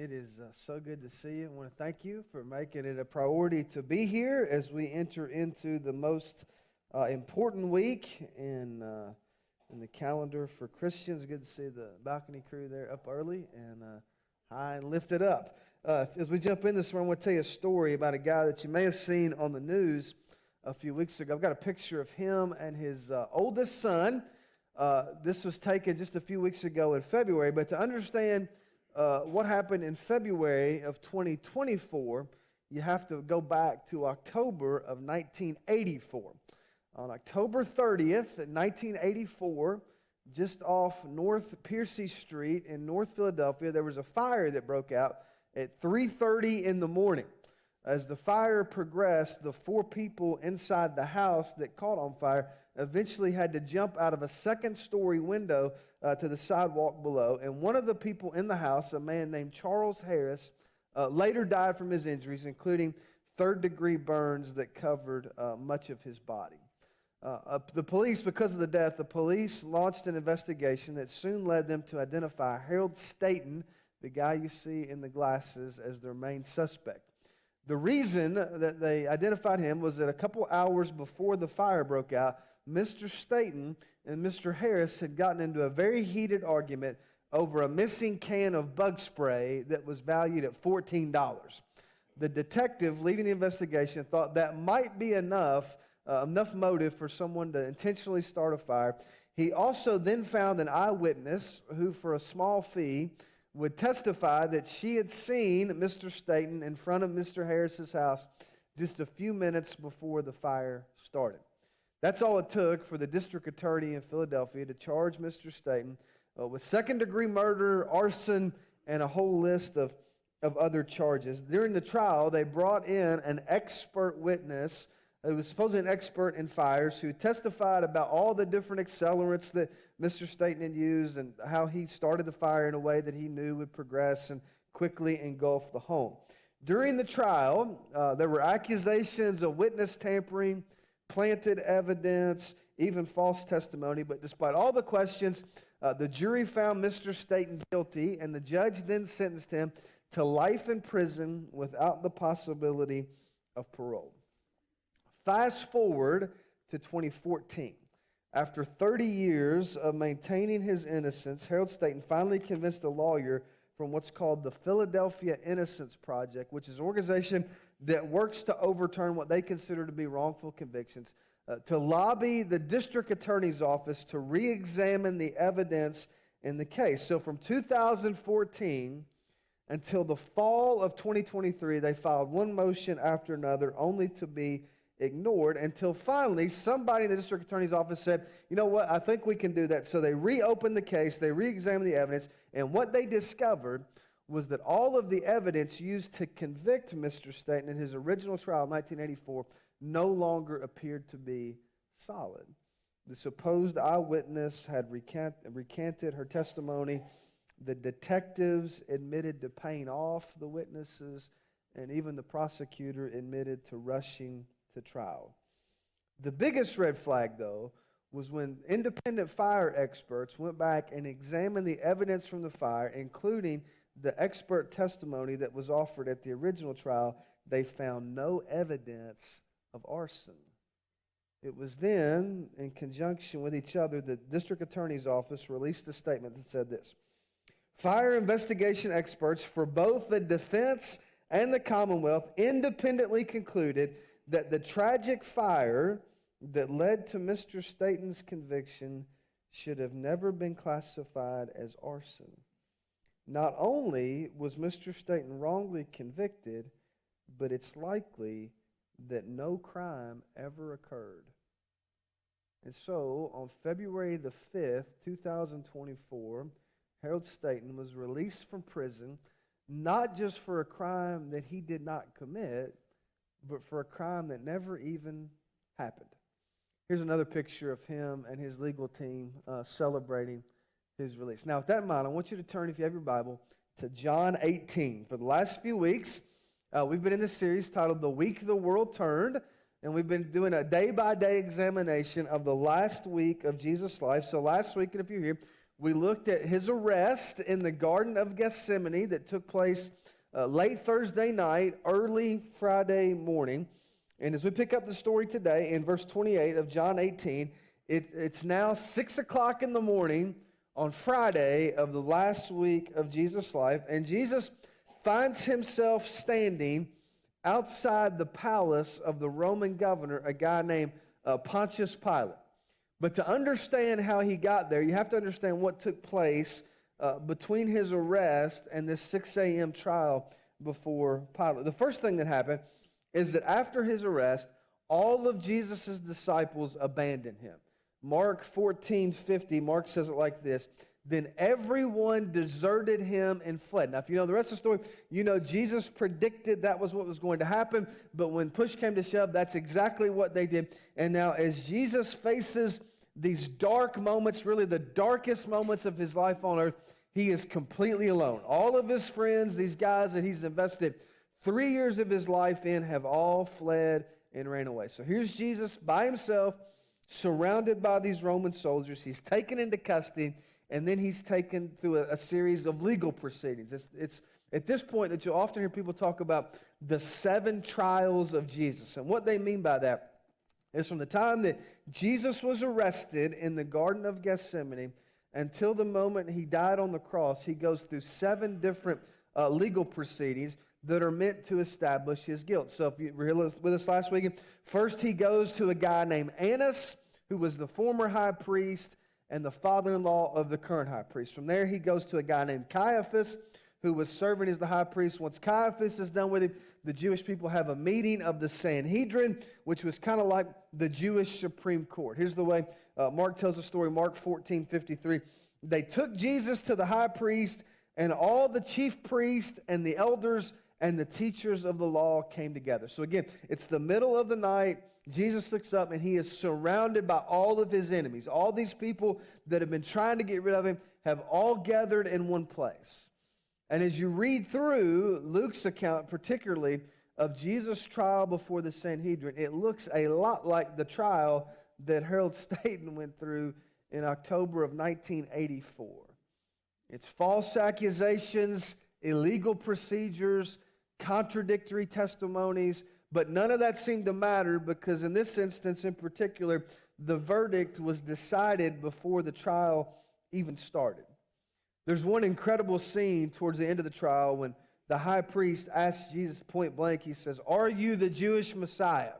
It is so good to see you. I want to thank you for making it a priority to be here as we enter into the most important week in the calendar for Christians. Good to see the balcony crew there up early and high and lifted up. As we jump in this morning, I want to tell you a story about a guy that you may have seen on the news a few weeks ago. I've got a picture of him and his oldest son. This was taken just a few weeks ago in February, but to understand what happened in February of 2024, you have to go back to October of 1984. On October 30th, 1984, just off North Piercy Street in North Philadelphia, there was a fire that broke out at 3:30 in the morning. As the fire progressed, the 4 people inside the house that caught on fire eventually had to jump out of a second-story window to the sidewalk below. And one of the people in the house, a man named Charles Harris, later died from his injuries, including third-degree burns that covered much of his body. The police, because of the death, the police launched an investigation that soon led them to identify Harold Staten, the guy you see in the glasses, as their main suspect. The reason that they identified him was that a couple hours before the fire broke out, Mr. Staten and Mr. Harris had gotten into a very heated argument over a missing can of bug spray that was valued at $14. The detective leading the investigation thought that might be enough motive for someone to intentionally start a fire. He also then found an eyewitness who, for a small fee, would testify that she had seen Mr. Staten in front of Mr. Harris's house just a few minutes before the fire started. That's all it took for the district attorney in Philadelphia to charge Mr. Staten with second-degree murder, arson, and a whole list of other charges. During the trial, they brought in an expert witness who was supposedly an expert in fires, who testified about all the different accelerants that Mr. Staten had used and how he started the fire in a way that he knew would progress and quickly engulf the home. During the trial, there were accusations of witness tampering, planted evidence, even false testimony. But despite all the questions, the jury found Mr. Staten guilty, and the judge then sentenced him to life in prison without the possibility of parole. Fast forward to 2014. After 30 years of maintaining his innocence, Harold Staten finally convinced a lawyer from what's called the Philadelphia Innocence Project, which is an organization that works to overturn what they consider to be wrongful convictions, to lobby the district attorney's office to re-examine the evidence in the case. So from 2014 until the fall of 2023, they filed one motion after another, only to be ignored, until finally somebody in the district attorney's office said, you know what, I think we can do that. So they reopened the case, they re-examined the evidence, and what they discovered was that all of the evidence used to convict Mr. Staten in his original trial in 1984 no longer appeared to be solid. The supposed eyewitness had recanted her testimony. The detectives admitted to paying off the witnesses, and even the prosecutor admitted to rushing to trial. The biggest red flag, though, was when independent fire experts went back and examined the evidence from the fire, including the expert testimony that was offered at the original trial. They found no evidence of arson. It was then, in conjunction with each other, the district attorney's office released a statement that said this: fire investigation experts for both the defense and the Commonwealth independently concluded that the tragic fire that led to Mr. Staten's conviction should have never been classified as arson. Not only was Mr. Staten wrongly convicted, but it's likely that no crime ever occurred. And so, on February the 5th, 2024, Harold Staten was released from prison, not just for a crime that he did not commit, but for a crime that never even happened. Here's another picture of him and his legal team celebrating his release. Now, with that in mind, I want you to turn, if you have your Bible, to John 18. For the last few weeks, we've been in this series titled The Week the World Turned, and we've been doing a day-by-day examination of the last week of Jesus' life. So last week, and if you're here, We looked at his arrest in the Garden of Gethsemane that took place late Thursday night, early Friday morning. And as we pick up the story today in verse 28 of John 18, it's now 6 o'clock in the morning on Friday of the last week of Jesus' life. And Jesus finds himself standing outside the palace of the Roman governor, a guy named Pontius Pilate. But to understand how he got there, you have to understand what took place between his arrest and this 6 a.m. trial before Pilate. The first thing that happened is that after his arrest, all of Jesus' disciples abandoned him. Mark 14:50, Mark says it like this: then everyone deserted him and fled. Now, if you know the rest of the story, you know Jesus predicted that was what was going to happen, but when push came to shove, that's exactly what they did. And now as Jesus faces these dark moments, really the darkest moments of his life on earth, he is completely alone. All of his friends, these guys that he's invested 3 years of his life in, have all fled and ran away. So here's Jesus by himself, surrounded by these Roman soldiers. He's taken into custody, and then he's taken through a series of legal proceedings. It's at this point that you'll often hear people talk about the 7 trials of Jesus. And what they mean by that is from the time that Jesus was arrested in the Garden of Gethsemane until the moment he died on the cross, he goes through 7 different legal proceedings that are meant to establish his guilt. So if you were here with us last weekend, first he goes to a guy named Annas, who was the former high priest and the father-in-law of the current high priest. From there, he goes to a guy named Caiaphas, who was serving as the high priest. Once Caiaphas is done with him, the Jewish people have a meeting of the Sanhedrin, which was kind of like the Jewish Supreme Court. Here's the way Mark tells the story, Mark 14:53. They took Jesus to the high priest, and all the chief priests and the elders and the teachers of the law came together. So again, it's the middle of the night. Jesus looks up, and he is surrounded by all of his enemies. All these people that have been trying to get rid of him have all gathered in one place. And as you read through Luke's account, particularly of Jesus' trial before the Sanhedrin, it looks a lot like the trial that Harold Staten went through in October of 1984. It's false accusations, illegal procedures, contradictory testimonies, but none of that seemed to matter because in this instance in particular, the verdict was decided before the trial even started. There's one incredible scene towards the end of the trial when the high priest asks Jesus point blank, he says, "Are you the Jewish Messiah?"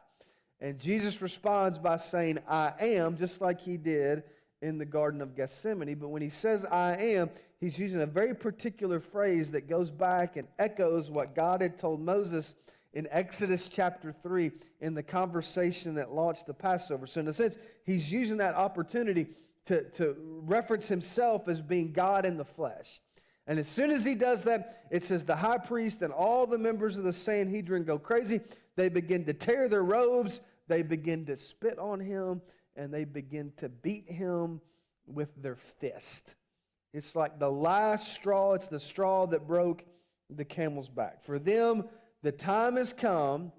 And Jesus responds by saying, "I am," just like he did in the Garden of Gethsemane. But when he says, "I am," he's using a very particular phrase that goes back and echoes what God had told Moses in Exodus chapter 3 in the conversation that launched the Passover. So in a sense, he's using that opportunity to reference himself as being God in the flesh. And as soon as he does that, it says the high priest and all the members of the Sanhedrin go crazy. They begin to tear their robes. They begin to spit on him. And they begin to beat him with their fist. It's like the last straw. It's the straw that broke the camel's back. For them, the time has come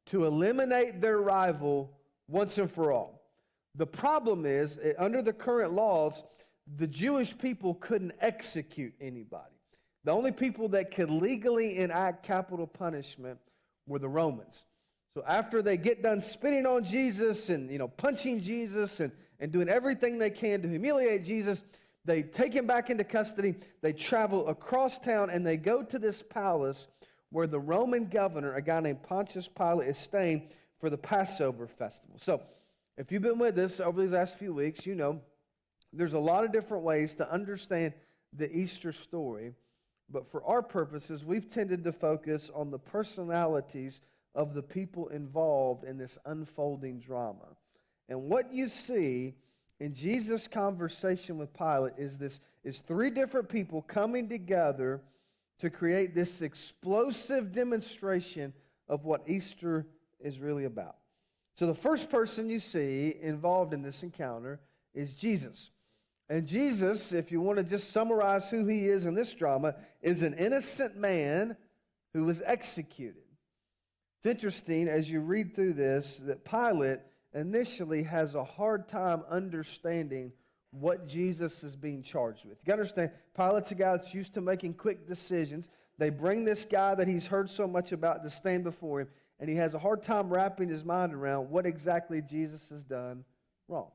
to eliminate their rival once and for all. The problem is, under the current laws, the Jewish people couldn't execute anybody. The only people that could legally enact capital punishment were the Romans. So after they get done spitting on Jesus and punching Jesus and doing everything they can to humiliate Jesus, they take him back into custody. They travel across town and they go to this palace where the Roman governor, a guy named Pontius Pilate, is staying for the Passover festival. So if you've been with us over these last few weeks, you know there's a lot of different ways to understand the Easter story. But for our purposes, we've tended to focus on the personalities of the people involved in this unfolding drama. And what you see in Jesus' conversation with Pilate is 3 different people coming together to create this explosive demonstration of what Easter is really about. So the first person you see involved in this encounter is Jesus. And Jesus, if you want to just summarize who he is in this drama, is an innocent man who was executed. It's interesting as you read through this that Pilate initially has a hard time understanding what Jesus is being charged with. You got to understand, Pilate's a guy that's used to making quick decisions. They bring this guy that he's heard so much about to stand before him, and he has a hard time wrapping his mind around what exactly Jesus has done wrong.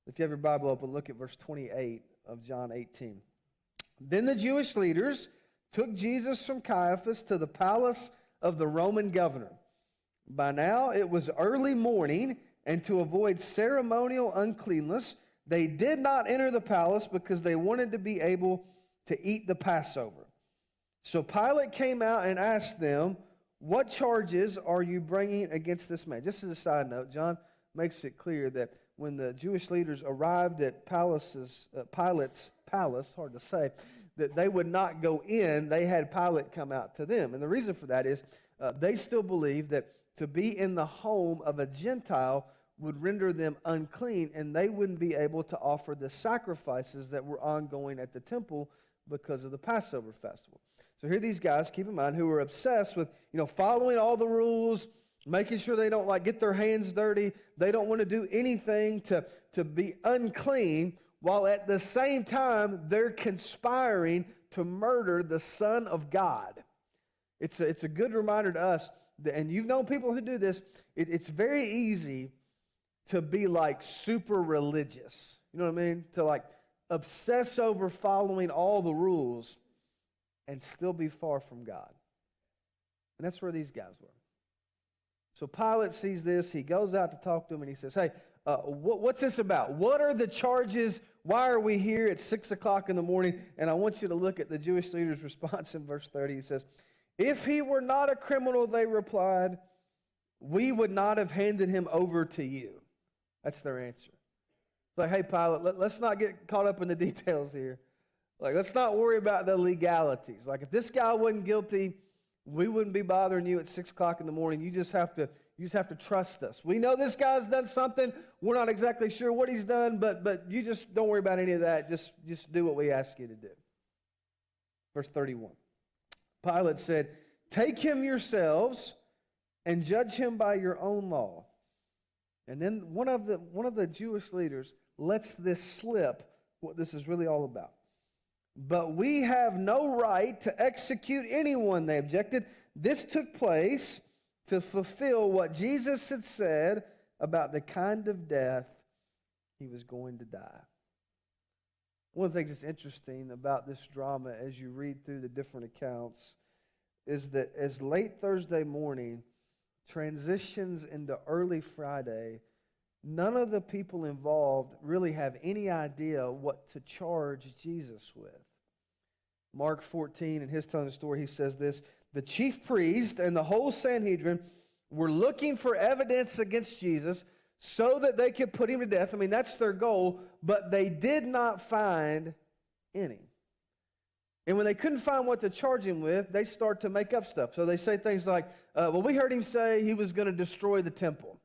If you have your Bible open, look at verse 28 of John 18. Then the Jewish leaders took Jesus from Caiaphas to the palace of the Roman governor. By now it was early morning, and to avoid ceremonial uncleanness, they did not enter the palace because they wanted to be able to eat the Passover. So Pilate came out and asked them, "What charges are you bringing against this man?" Just as a side note, John makes it clear that when the Jewish leaders arrived at Pilate's palace, hard to say, that they would not go in. They had Pilate come out to them. And the reason for that is they still believed that to be in the home of a Gentile would render them unclean, and they wouldn't be able to offer the sacrifices that were ongoing at the temple because of the Passover festival. So here are these guys, keep in mind, who are obsessed with, following all the rules, making sure they don't get their hands dirty. They don't want to do anything to be unclean, while at the same time they're conspiring to murder the Son of God. It's a good reminder to us, and you've known people who do this. It's very easy to be super religious. You know what I mean? To obsess over following all the rules and still be far from God. And that's where these guys were. So Pilate sees this. He goes out to talk to him, and he says, "Hey, what's this about? What are the charges? Why are we here at 6 o'clock in the morning?" And I want you to look at the Jewish leader's response in verse 30. He says, "If he were not a criminal," they replied, "we would not have handed him over to you." That's their answer. It's like, "Hey, Pilate, let's not get caught up in the details here. Let's not worry about the legalities. If this guy wasn't guilty, we wouldn't be bothering you at 6 o'clock in the morning. You just have to trust us. We know this guy's done something. We're not exactly sure what he's done, but you just don't worry about any of that. Just do what we ask you to do." Verse 31. Pilate said, "Take him yourselves and judge him by your own law." And then one of the Jewish leaders lets this slip, what this is really all about. "But we have no right to execute anyone," they objected. "This took place to fulfill what Jesus had said about the kind of death he was going to die." One of the things that's interesting about this drama as you read through the different accounts is that as late Thursday morning transitions into early Friday, none of the people involved really have any idea what to charge Jesus with. Mark 14, in his telling the story, he says this: "The chief priest and the whole Sanhedrin were looking for evidence against Jesus so that they could put him to death." I mean, that's their goal, but they did not find any. And when they couldn't find what to charge him with, they start to make up stuff. So they say things like, "Well, we heard him say he was going to destroy the temple.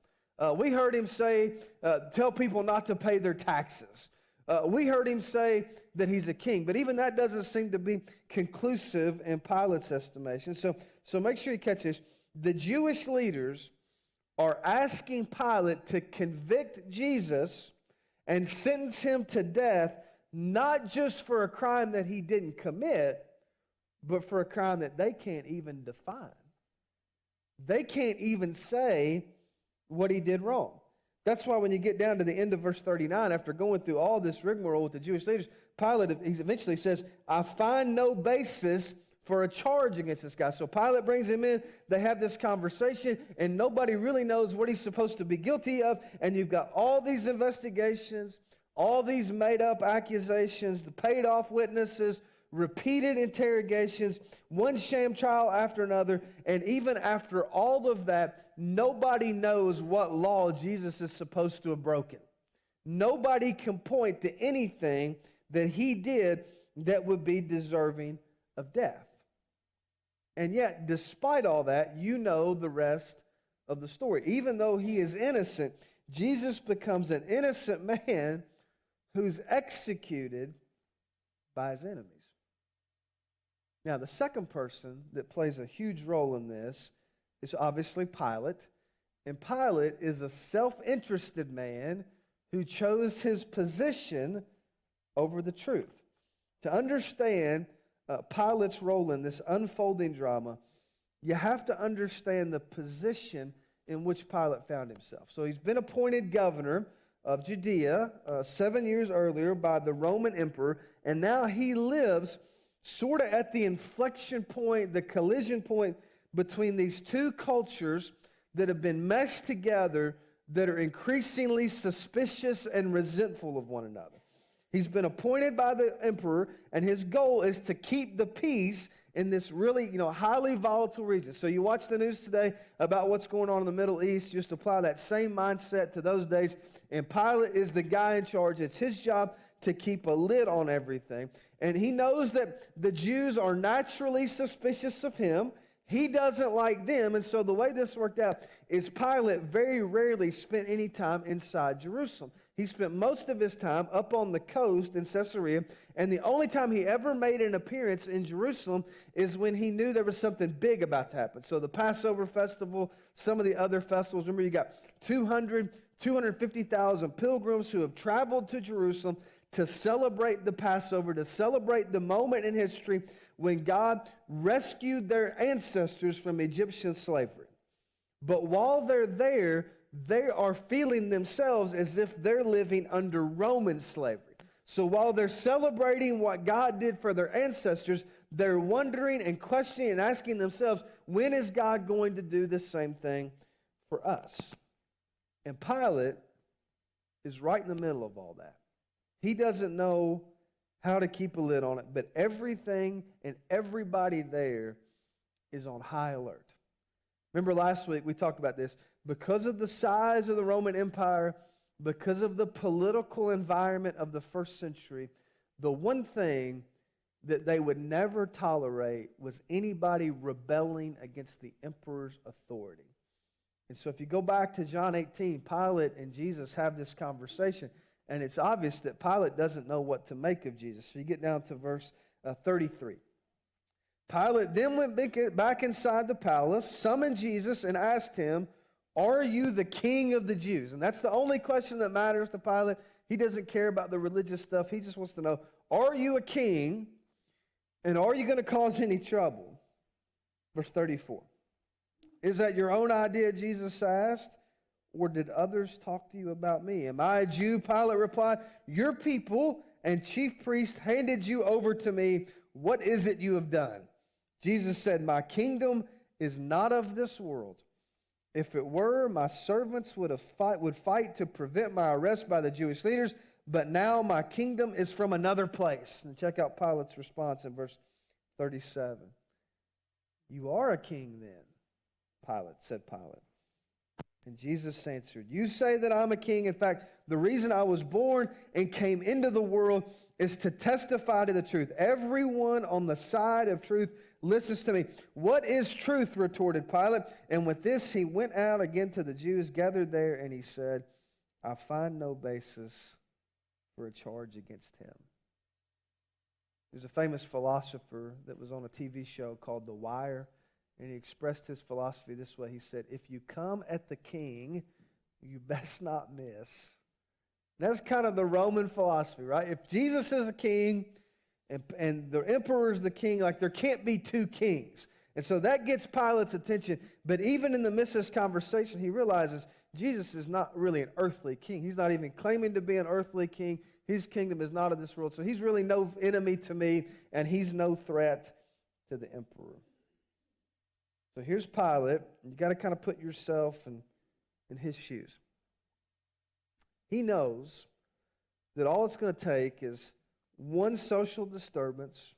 We heard him say, tell people not to pay their taxes. We heard him say that he's a king." But even that doesn't seem to be conclusive in Pilate's estimation. So make sure you catch this. The Jewish leaders are asking Pilate to convict Jesus and sentence him to death, not just for a crime that he didn't commit, but for a crime that they can't even define. They can't even say what he did wrong. That's why when you get down to the end of verse 39, after going through all this rigmarole with the Jewish leaders, Pilate he eventually says, "I find no basis for a charge against this guy." So Pilate brings him in, they have this conversation, and nobody really knows what he's supposed to be guilty of, and you've got all these investigations, all these made-up accusations, the paid-off witnesses, repeated interrogations, one sham trial after another, and even after all of that, nobody knows what law Jesus is supposed to have broken. Nobody can point to anything that he did that would be deserving of death. And yet, despite all that, you know the rest of the story. Even though he is innocent, Jesus becomes an innocent man who's executed by his enemies. Now, the second person that plays a huge role in this is obviously Pilate. And Pilate is a self-interested man who chose his position over the truth. To understand Pilate's role in this unfolding drama, you have to understand the position in which Pilate found himself. So he's been appointed governor of Judea 7 years earlier by the Roman emperor, and now he lives sort of at the inflection point, the collision point between these two cultures that have been meshed together that are increasingly suspicious and resentful of one another. He's been appointed by the emperor, and his goal is to keep the peace in this really, highly volatile region. So you watch the news today about what's going on in the Middle East, just apply that same mindset to those days, and Pilate is the guy in charge. It's his job to keep a lid on everything. And he knows that the Jews are naturally suspicious of him. He doesn't like them, and so the way this worked out is Pilate very rarely spent any time inside Jerusalem. He spent most of his time up on the coast in Caesarea, and the only time he ever made an appearance in Jerusalem is when he knew there was something big about to happen. So the Passover festival, some of the other festivals. Remember, you got 250,000 pilgrims who have traveled to Jerusalem to celebrate the Passover, to celebrate the moment in history when God rescued their ancestors from Egyptian slavery. But while they're there, they are feeling themselves as if they're living under Roman slavery. So while they're celebrating what God did for their ancestors, they're wondering and questioning and asking themselves, when is God going to do the same thing for us? And Pilate is right in the middle of all that. He doesn't know how to keep a lid on it, but everything and everybody there is on high alert. Remember last week we talked about this. Because of the size of the Roman Empire, because of the political environment of the first century, the one thing that they would never tolerate was anybody rebelling against the emperor's authority. And so if you go back to John 18, Pilate and Jesus have this conversation, and it's obvious that Pilate doesn't know what to make of Jesus. So you get down to verse 33. Pilate then went back inside the palace, summoned Jesus, and asked him, "Are you the king of the Jews?" And that's the only question that matters to Pilate. He doesn't care about the religious stuff. He just wants to know, are you a king? And are you going to cause any trouble? Verse 34. Is that your own idea, Jesus asked, or did others talk to you about me? Am I a Jew? Pilate replied, your people and chief priests handed you over to me. What is it you have done? Jesus said, my kingdom is not of this world. If it were, my servants would fight to prevent my arrest by the Jewish leaders, but now my kingdom is from another place. And check out Pilate's response in verse 37. You are a king then, said Pilate. And Jesus answered, you say that I'm a king. In fact, the reason I was born and came into the world is to testify to the truth. Everyone on the side of truth listens to me. What is truth? Retorted Pilate. And with this, he went out again to the Jews gathered there, and he said, I find no basis for a charge against him. There's a famous philosopher that was on a TV show called The Wire, and he expressed his philosophy this way. He said, if you come at the king, you best not miss. And that's kind of the Roman philosophy, right? If Jesus is a king and the emperor is the king, like there can't be two kings. And so that gets Pilate's attention. But even in the midst of this conversation, he realizes Jesus is not really an earthly king. He's not even claiming to be an earthly king. His kingdom is not of this world. So he's really no enemy to me, and he's no threat to the emperor. So here's Pilate. You got to kind of put yourself in his shoes. He knows that all it's going to take is one social disturbance,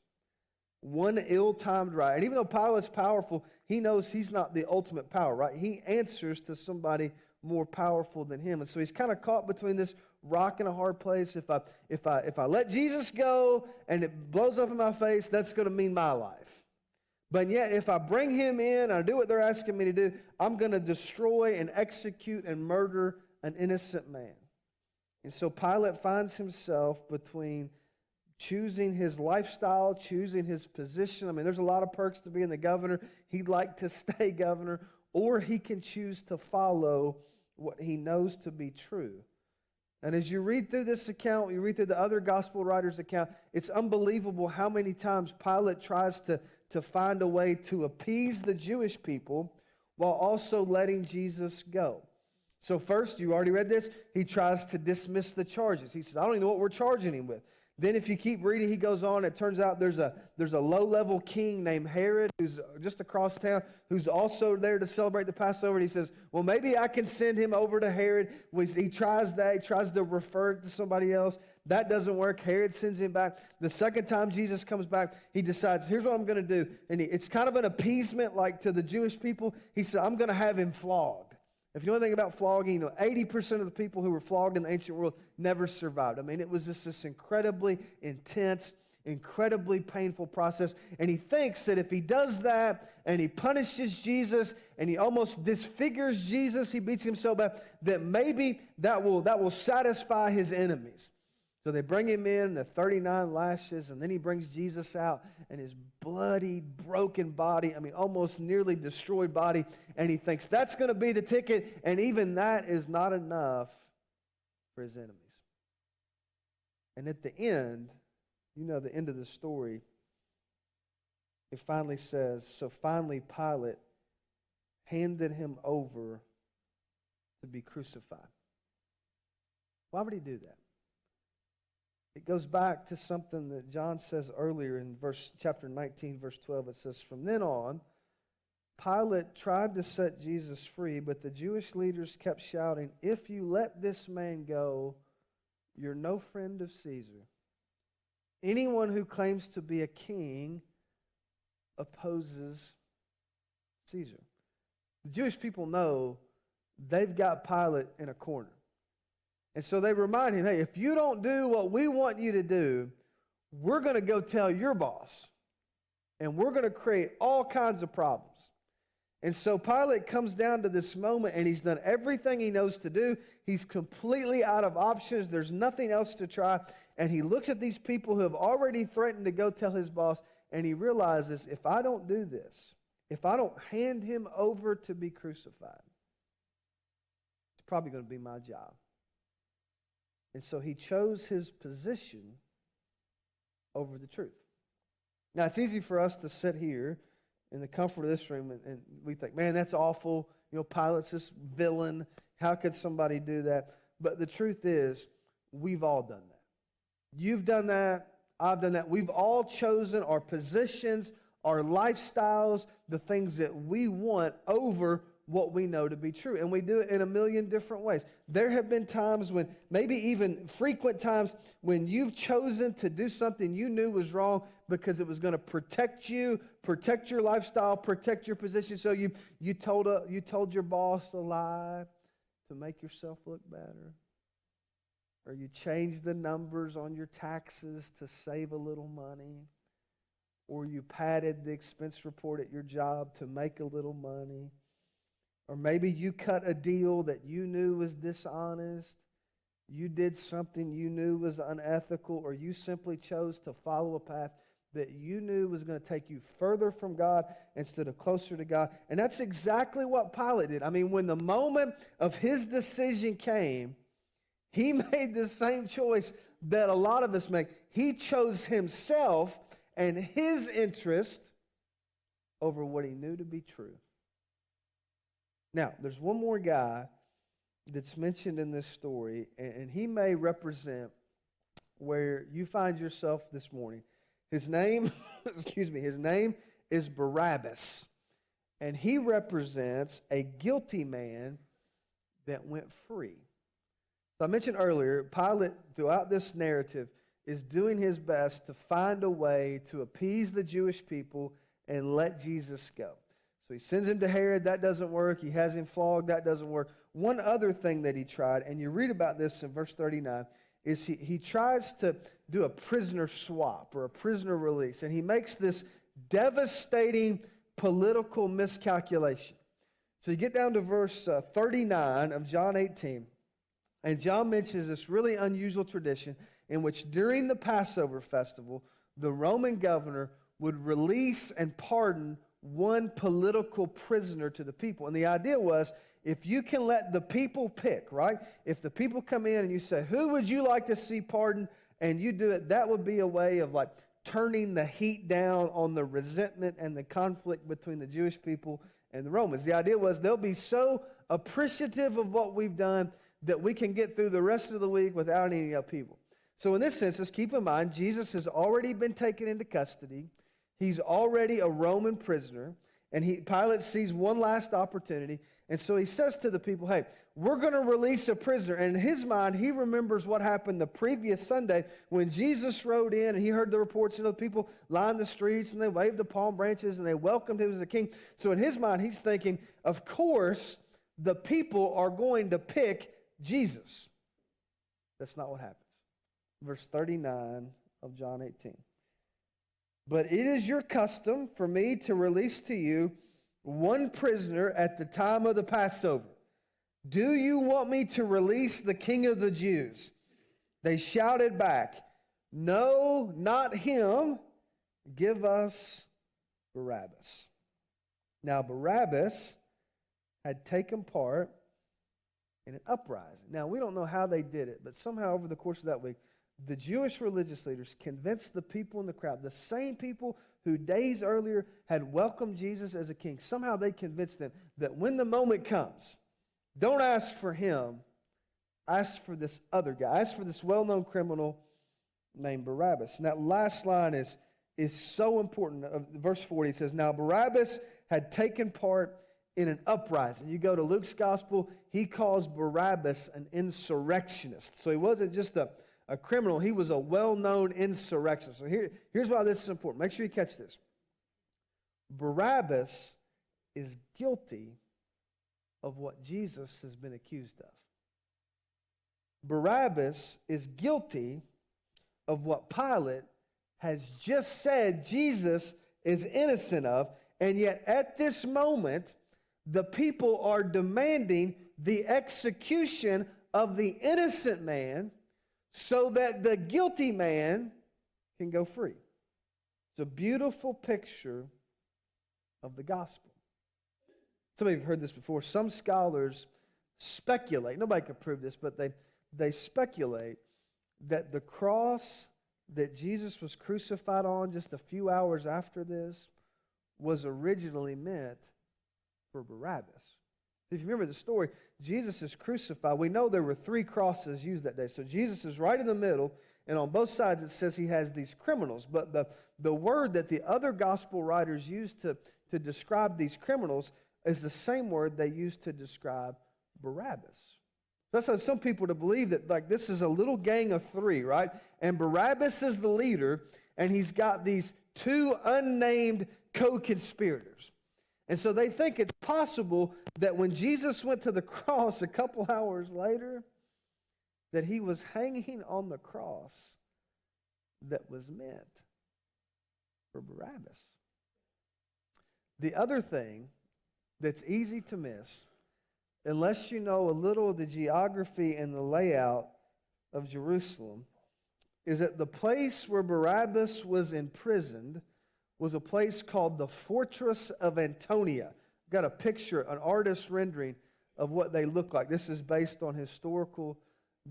one ill-timed riot. And even though Pilate's powerful, he knows he's not the ultimate power, right? He answers to somebody more powerful than him. And so he's kind of caught between this rock and a hard place. If I let Jesus go and it blows up in my face, that's going to mean my life. But yet, if I bring him in and I do what they're asking me to do, I'm going to destroy and execute and murder an innocent man. And so Pilate finds himself between choosing his lifestyle, choosing his position. I mean, there's a lot of perks to being the governor. He'd like to stay governor, or he can choose to follow what he knows to be true. And as you read through this account, you read through the other gospel writers' account, it's unbelievable how many times Pilate tries to find a way to appease the Jewish people while also letting Jesus go. So first, you already read this, he tries to dismiss the charges. He says, I don't even know what we're charging him with. Then if you keep reading, he goes on, it turns out there's a low-level king named Herod who's just across town, who's also there to celebrate the Passover. And he says, well, maybe I can send him over to Herod. He tries that. He tries to refer it to somebody else. That doesn't work. Herod sends him back. The second time Jesus comes back, he decides, here's what I'm going to do. And it's kind of an appeasement like to the Jewish people. He said, I'm going to have him flogged. If you know anything about flogging, 80% of the people who were flogged in the ancient world never survived. I mean, it was just this incredibly intense, incredibly painful process. And he thinks that if he does that and he punishes Jesus and he almost disfigures Jesus, he beats him so bad, that maybe that will satisfy his enemies. So they bring him in, the 39 lashes, and then he brings Jesus out, and his bloody, broken body, almost nearly destroyed body, and he thinks that's going to be the ticket, and even that is not enough for his enemies. And at the end, the end of the story, it finally says, so finally Pilate handed him over to be crucified. Why would he do that? It goes back to something that John says earlier in chapter 19, verse 12. It says, from then on, Pilate tried to set Jesus free, but the Jewish leaders kept shouting, if you let this man go, you're no friend of Caesar. Anyone who claims to be a king opposes Caesar. The Jewish people know they've got Pilate in a corner. And so they remind him, hey, if you don't do what we want you to do, we're going to go tell your boss. And we're going to create all kinds of problems. And so Pilate comes down to this moment, and he's done everything he knows to do. He's completely out of options. There's nothing else to try. And he looks at these people who have already threatened to go tell his boss, and he realizes, if I don't do this, if I don't hand him over to be crucified, it's probably going to be my job. And so he chose his position over the truth. Now, it's easy for us to sit here in the comfort of this room and we think, man, that's awful. Pilate's this villain. How could somebody do that? But the truth is, we've all done that. You've done that. I've done that. We've all chosen our positions, our lifestyles, the things that we want over what we know to be true. And we do it in a million different ways. There have been times when, maybe even frequent times, when you've chosen to do something you knew was wrong because it was going to protect you, protect your lifestyle, protect your position. So you told your boss a lie to make yourself look better. Or you changed the numbers on your taxes to save a little money. Or you padded the expense report at your job to make a little money. Or maybe you cut a deal that you knew was dishonest. You did something you knew was unethical, or you simply chose to follow a path that you knew was going to take you further from God instead of closer to God. And that's exactly what Pilate did. When the moment of his decision came, he made the same choice that a lot of us make. He chose himself and his interest over what he knew to be true. Now, there's one more guy that's mentioned in this story, and he may represent where you find yourself this morning. His name, his name is Barabbas, and he represents a guilty man that went free. So I mentioned earlier, Pilate, throughout this narrative, is doing his best to find a way to appease the Jewish people and let Jesus go. So he sends him to Herod. That doesn't work. He has him flogged. That doesn't work. One other thing that he tried, and you read about this in verse 39, is he tries to do a prisoner swap or a prisoner release. And he makes this devastating political miscalculation. So you get down to verse 39 of John 18. And John mentions this really unusual tradition in which during the Passover festival, the Roman governor would release and pardon one political prisoner to the people. And the idea was, if you can let the people pick, right? If the people come in and you say, who would you like to see pardoned? And you do it, that would be a way of like turning the heat down on the resentment and the conflict between the Jewish people and the Romans. The idea was they'll be so appreciative of what we've done that we can get through the rest of the week without any upheaval. So in this sense, let's keep in mind, Jesus has already been taken into custody. He's already a Roman prisoner. And Pilate sees one last opportunity. And so he says to the people, hey, we're going to release a prisoner. And in his mind, he remembers what happened the previous Sunday when Jesus rode in and he heard the reports of the people lined the streets and they waved the palm branches and they welcomed him as the king. So in his mind, he's thinking, of course, the people are going to pick Jesus. That's not what happens. Verse 39 of John 18. But it is your custom for me to release to you one prisoner at the time of the Passover. Do you want me to release the King of the Jews? They shouted back, no, not him. Give us Barabbas. Now, Barabbas had taken part in an uprising. Now, we don't know how they did it, but somehow over the course of that week, the Jewish religious leaders convinced the people in the crowd, the same people who days earlier had welcomed Jesus as a king, somehow they convinced them that when the moment comes, don't ask for him, ask for this other guy, ask for this well-known criminal named Barabbas. And that last line is so important. Verse 40, it says, now Barabbas had taken part in an uprising. You go to Luke's gospel, he calls Barabbas an insurrectionist. So he wasn't just a criminal, he was a well-known insurrectionist. So here's why this is important. Make sure you catch this. Barabbas is guilty of what Jesus has been accused of. Barabbas is guilty of what Pilate has just said Jesus is innocent of, and yet at this moment, the people are demanding the execution of the innocent man so that the guilty man can go free. It's a beautiful picture of the gospel. Some of you have heard this before. Some scholars speculate, nobody can prove this, but they speculate that the cross that Jesus was crucified on just a few hours after this was originally meant for Barabbas. If you remember the story, Jesus is crucified. We know there were 3 crosses used that day. So Jesus is right in the middle, and on both sides it says he has these criminals. But the word that the other gospel writers used to describe these criminals is the same word they used to describe Barabbas. That's how some people to believe that like this is a little gang of 3, right? And Barabbas is the leader, and he's got these 2 unnamed co-conspirators. And so they think it's possible that when Jesus went to the cross a couple hours later, that he was hanging on the cross that was meant for Barabbas. The other thing that's easy to miss, unless you know a little of the geography and the layout of Jerusalem, is that the place where Barabbas was imprisoned was a place called the Fortress of Antonia. I've got a picture, an artist's rendering of what they look like. This is based on historical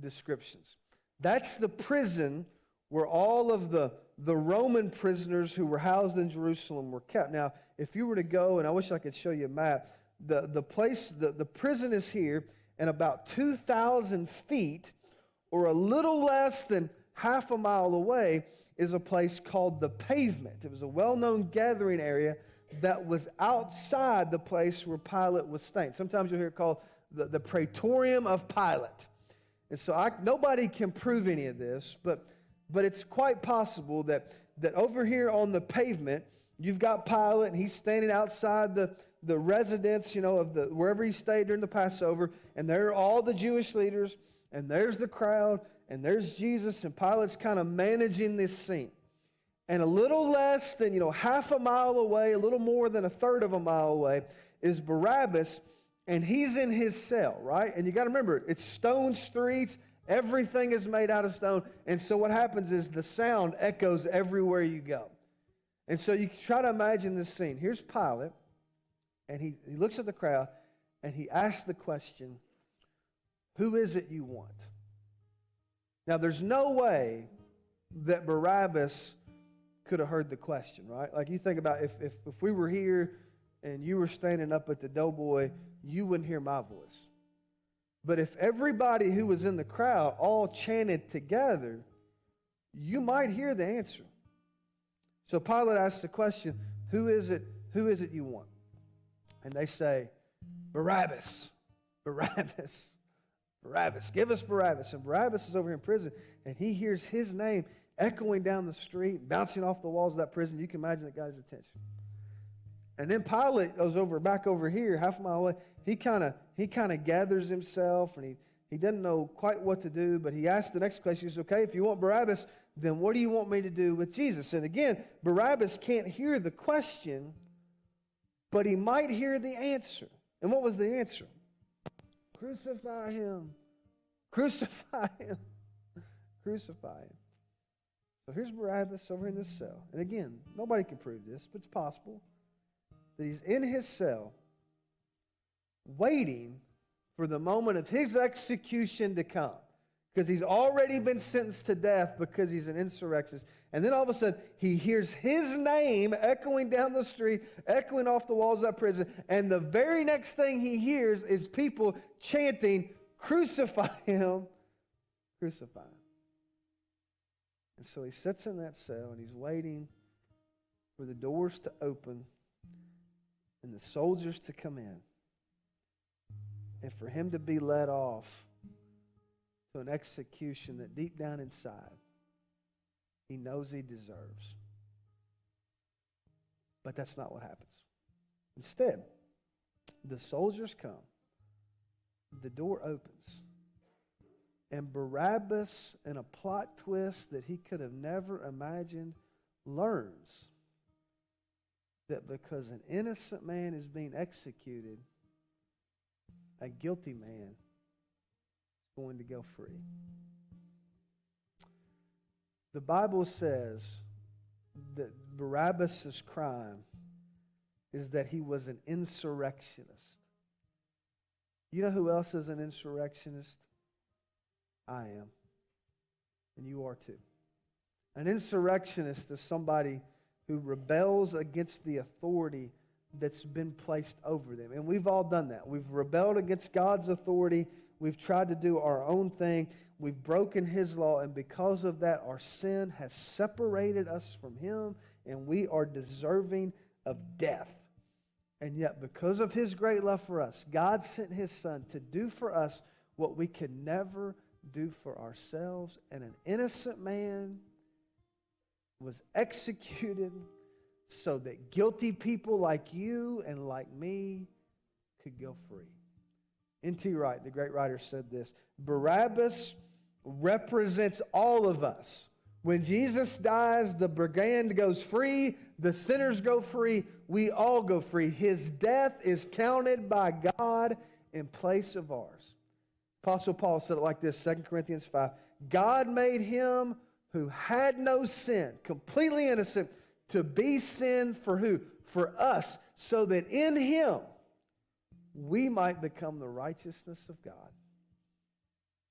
descriptions. That's the prison where all of the Roman prisoners who were housed in Jerusalem were kept. Now, if you were to go, and I wish I could show you a map, the prison is here, and about 2,000 feet, or a little less than half a mile away, is a place called the Pavement. It was a well-known gathering area that was outside the place where Pilate was staying. Sometimes you'll hear it called the Praetorium of Pilate. And so nobody can prove any of this, but it's quite possible that over here on the Pavement, you've got Pilate, and he's standing outside the residence, of wherever he stayed during the Passover, and there are all the Jewish leaders, and there's the crowd, and there's Jesus, and Pilate's kind of managing this scene. And a little less than, half a mile away, a little more than a third of a mile away, is Barabbas, and he's in his cell, right? And you got to remember, it's stone streets, everything is made out of stone, and so what happens is the sound echoes everywhere you go. And so you try to imagine this scene. Here's Pilate, and he looks at the crowd, and he asked the question, who is it you want? Now, there's no way that Barabbas could have heard the question, right? Like, you think about if we were here and you were standing up at the Doughboy, you wouldn't hear my voice. But if everybody who was in the crowd all chanted together, you might hear the answer. So Pilate asks the question, who is it you want? And they say, Barabbas, Barabbas, Barabbas. Give us Barabbas. And Barabbas is over here in prison, and he hears his name echoing down the street, bouncing off the walls of that prison. You can imagine that got his attention. And then Pilate goes back over here, half a mile away. He kind of gathers himself, and he doesn't know quite what to do, but he asks the next question. He says, okay, if you want Barabbas, then what do you want me to do with Jesus? And again, Barabbas can't hear the question, but he might hear the answer. And what was the answer? Crucify him. Crucify him. Crucify him. So here's Barabbas over in this cell. And again, nobody can prove this, but it's possible that he's in his cell waiting for the moment of his execution to come, because he's already been sentenced to death because he's an insurrectionist. And then all of a sudden, he hears his name echoing down the street, echoing off the walls of that prison, and the very next thing he hears is people chanting, crucify him, crucify him. And so he sits in that cell, and he's waiting for the doors to open and the soldiers to come in, and for him to be led off to an execution that deep down inside he knows he deserves. But that's not what happens. Instead, the soldiers come, the door opens, and Barabbas, in a plot twist that he could have never imagined, learns that because an innocent man is being executed, a guilty man is going to go free. The Bible says that Barabbas' crime is that he was an insurrectionist. You know who else is an insurrectionist? I am. And you are too. An insurrectionist is somebody who rebels against the authority that's been placed over them. And we've all done that. We've rebelled against God's authority. We've tried to do our own thing. We've broken His law. And because of that, our sin has separated us from Him, and we are deserving of death. And yet, because of His great love for us, God sent His Son to do for us what we could never do for ourselves. And an innocent man was executed so that guilty people like you and like me could go free. N.T. Wright, the great writer, said this: Barabbas represents all of us. When Jesus dies, the brigand goes free, the sinners go free, we all go free. His death is counted by God in place of ours. Apostle Paul said it like this, 2 Corinthians 5. God made him who had no sin, completely innocent, to be sin for who? For us, so that in him we might become the righteousness of God.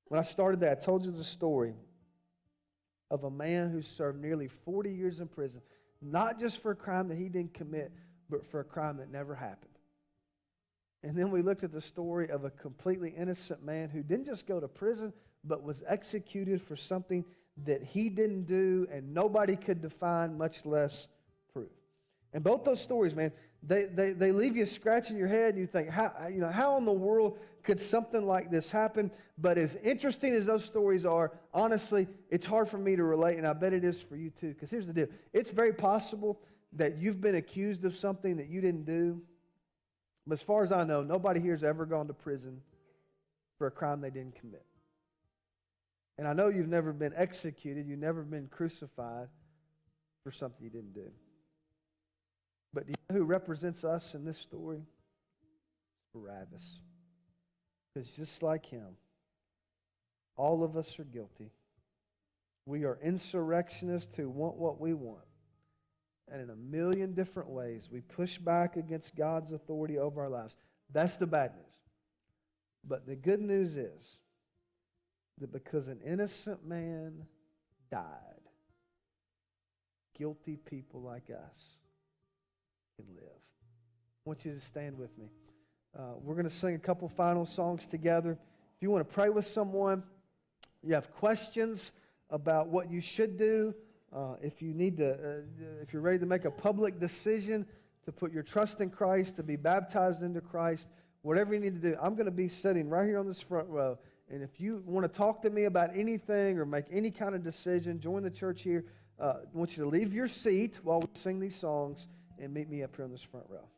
When I started that, I told you the story of a man who served nearly 40 years in prison, not just for a crime that he didn't commit, but for a crime that never happened. And then we looked at the story of a completely innocent man who didn't just go to prison, but was executed for something that he didn't do and nobody could define, much less prove. And both those stories, man, they leave you scratching your head, and you think, how in the world could something like this happen? But as interesting as those stories are, honestly, it's hard for me to relate, and I bet it is for you too. Because here's the deal. It's very possible that you've been accused of something that you didn't do. But as far as I know, nobody here has ever gone to prison for a crime they didn't commit. And I know you've never been executed, you've never been crucified for something you didn't do. But do you know who represents us in this story? Barabbas. Because just like him, all of us are guilty. We are insurrectionists who want what we want. And in a million different ways, we push back against God's authority over our lives. That's the bad news. But the good news is that because an innocent man died, guilty people like us can live. I want you to stand with me. We're going to sing a couple final songs together. If you want to pray with someone, you have questions about what you should do, if you need to, if you're ready to make a public decision to put your trust in Christ, to be baptized into Christ, whatever you need to do, I'm going to be sitting right here on this front row. And if you want to talk to me about anything or make any kind of decision, join the church here. I want you to leave your seat while we sing these songs and meet me up here on this front row.